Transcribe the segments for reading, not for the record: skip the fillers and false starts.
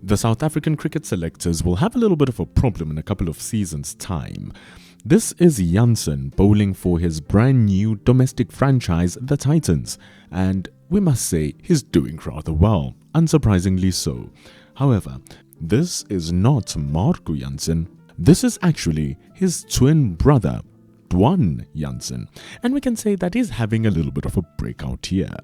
The South African cricket selectors will have a little bit of a problem in a couple of seasons' time. This is Jansen bowling for his brand new domestic franchise, the Titans, and we must say he's doing rather well, unsurprisingly so. However, this is not Marco Jansen. This is actually his twin brother, Duan Jansen, and we can say that he's having a little bit of a breakout year.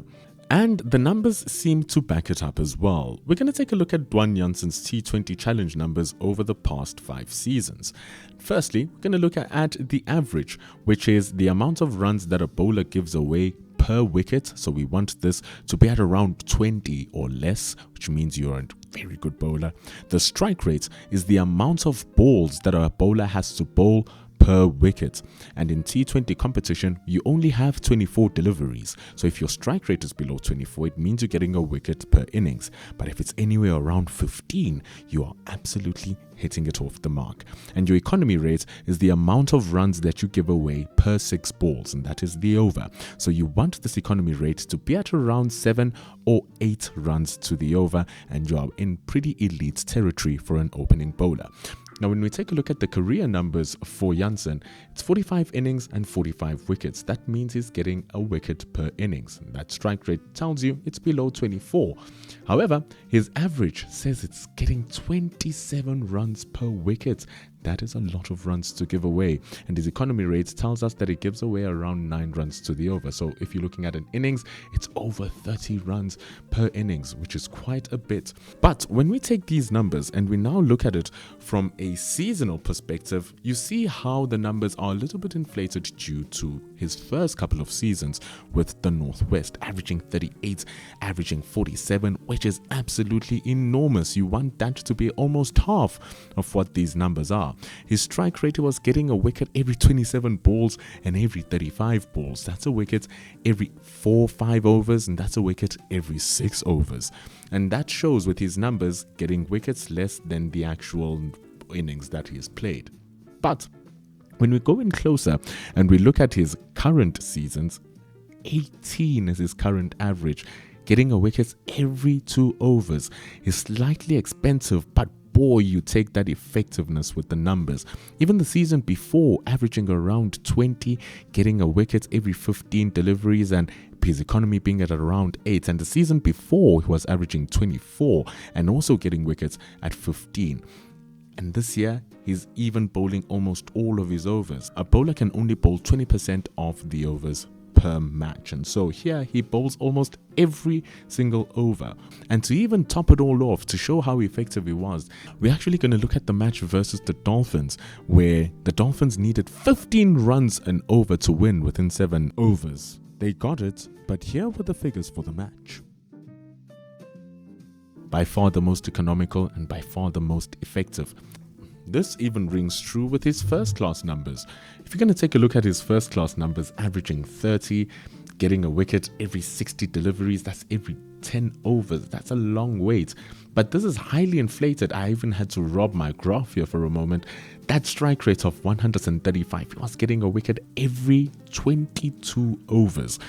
And the numbers seem to back it up as well. We're going to take a look at Duan Jansen's T20 challenge numbers over the past 5 seasons. Firstly, we're going to look at the average, which is the amount of runs that a bowler gives away per wicket. So we want this to be at around 20 or less, which means you're a very good bowler. The strike rate is the amount of balls that a bowler has to bowl per wicket, and in T20 competition you only have 24 deliveries, so if your strike rate is below 24 it means you're getting a wicket per innings, but if it's anywhere around 15 you are absolutely hitting it off the mark. And your economy rate is the amount of runs that you give away per 6 balls, and that is the over. So you want this economy rate to be at around 7 or 8 runs to the over, and you are in pretty elite territory for an opening bowler. Now, when we take a look at the career numbers for Jansen, it's 45 innings and 45 wickets. That means he's getting a wicket per innings. That strike rate tells you it's below 24. However, his average says it's getting 27 runs per wicket. That is a lot of runs to give away. And his economy rate tells us that it gives away around 9 runs to the over. So if you're looking at an innings, it's over 30 runs per innings, which is quite a bit. But when we take these numbers and we now look at it from a seasonal perspective, you see how the numbers are a little bit inflated due to his first couple of seasons with the Northwest, averaging 38, averaging 47, which is absolutely enormous. You want that to be almost half of what these numbers are. His strike rate was getting a wicket every 27 balls and every 35 balls. That's a wicket every 4-5 overs, and that's a wicket every 6 overs. And that shows with his numbers getting wickets less than the actual innings that he has played. But when we go in closer and we look at his current seasons, 18 is his current average, getting a wicket every 2 overs. Is slightly expensive, but boy, you take that effectiveness with the numbers. Even the season before, averaging around 20, getting a wicket every 15 deliveries, and his economy being at around 8. And the season before, he was averaging 24 and also getting wickets at 15. And this year, he's even bowling almost all of his overs. A bowler can only bowl 20% of the overs per match, and so here he bowls almost every single over. And to even top it all off, to show how effective he was, we're actually going to look at the match versus the Dolphins, where the Dolphins needed 15 runs an over to win within 7 overs. They got it, but here were the figures for the match. By far the most economical and by far the most effective. This even rings true with his first class numbers. If you're going to take a look at his first class numbers, averaging 30, getting a wicket every 60 deliveries, that's every 10 overs. That's a long wait. But this is highly inflated. I even had to rob my graph here for a moment. That strike rate of 135, he was getting a wicket every 22 overs.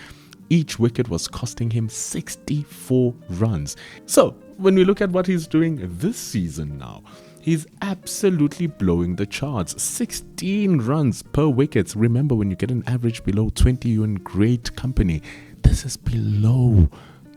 Each wicket was costing him 64 runs. So when we look at what he's doing this season now, he's absolutely blowing the charts. 16 runs per wicket. Remember, when you get an average below 20, you're in great company. This is below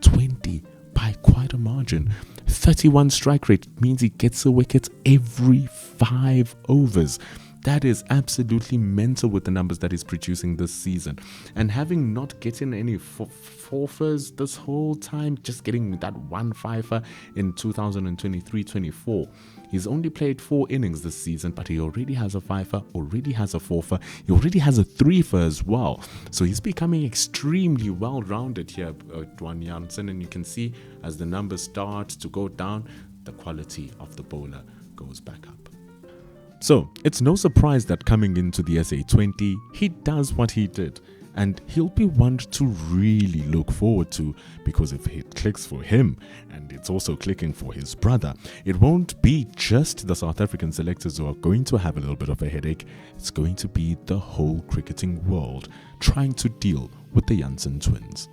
20 by quite a margin. 31 strike rate means he gets a wicket every 5 overs. That is absolutely mental with the numbers that he's producing this season. And having not getting any forfers this whole time, just getting that 1 fifer in 2023-24. He's only played 4 innings this season, but he already has a fifer, already has a forfer, he already has a 3fer as well. So he's becoming extremely well-rounded here, Duan Jansen, and you can see as the numbers start to go down, the quality of the bowler goes back up. So it's no surprise that coming into the SA20, he does what he did. And he'll be one to really look forward to, because if it clicks for him and it's also clicking for his brother, it won't be just the South African selectors who are going to have a little bit of a headache. It's going to be the whole cricketing world trying to deal with the Jansen twins.